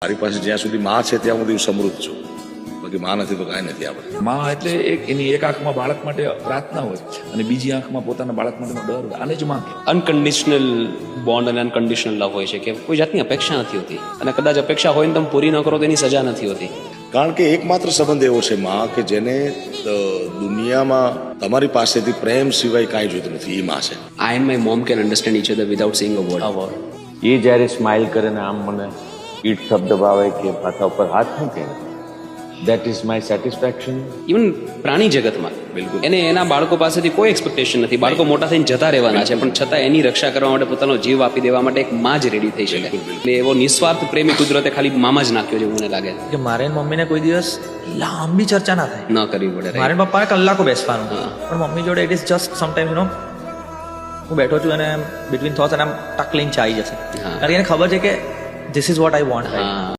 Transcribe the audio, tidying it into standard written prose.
મારી પાસે જ્યાં સુધી માં છે ત્યાં સુધી હું સમૃદ્ધ છું, બાકી માં નથી તો કાંઈ નથી આપણે. માં એટલે એની એક આંખમાં બાળક માટે પ્રાર્થના હોય અને બીજી આંખમાં પોતાના બાળક માટેનો ડર હોય. આને જ માં કહેવાય. અનકન્ડિશનલ બોન્ડ અને અનકન્ડિશનલ લવ હોય છે કે કોઈ જાતની અપેક્ષા નથી હોતી, અને કદાચ અપેક્ષા હોય ને તમે પૂરી ન કરો તો એની સજા નથી હોતી. કારણ કે એકમાત્ર સંબંધ એવો છે માં કે જેને દુનિયામાં તમારી પાસેથી પ્રેમ સિવાય કાંઈ જોઈતું નથી, એ માં છે. I and my mom can understand each other without saying a word. એ જ્યારે સ્માઇલ કરે ને આમ મને ઈટ શબ્દ ભાવે કે માથા ઉપર હાથ મૂકે, that is my satisfaction. Even પ્રાણી જગતમાં બિલકુલ. એને એના બાળકો પાસેથી કોઈ એક્સપેક્ટેશન નથી. બાળકો મોટા થઈને જતા રહેવાના છે, પણ છતાં એની રક્ષા કરવા માટે પોતાનો જીવ આપી દેવા માટે એક માં જ રેડી થઈ શકે. એટલે એવો નિસ્વાર્થ પ્રેમી કુદરતે ખાલી મામા જ નાખ્યો છે, મને લાગે કે મારે ને મમ્મીને કોઈ દિવસ લાંબી ચર્ચા ના થાય, ન કરવી પડે. મારે ને પપ્પાને કલાકો બેસવાનું, પણ મમ્મી જોડે ઇટ ઇઝ જસ્ટ સમટાઈમ હું બેઠો છું અને બિટવીન થોટ્સ અને આમ ટક લઈને ચાઈ જશે, કારણ કે એને ખબર છે કે this is what I want. હા.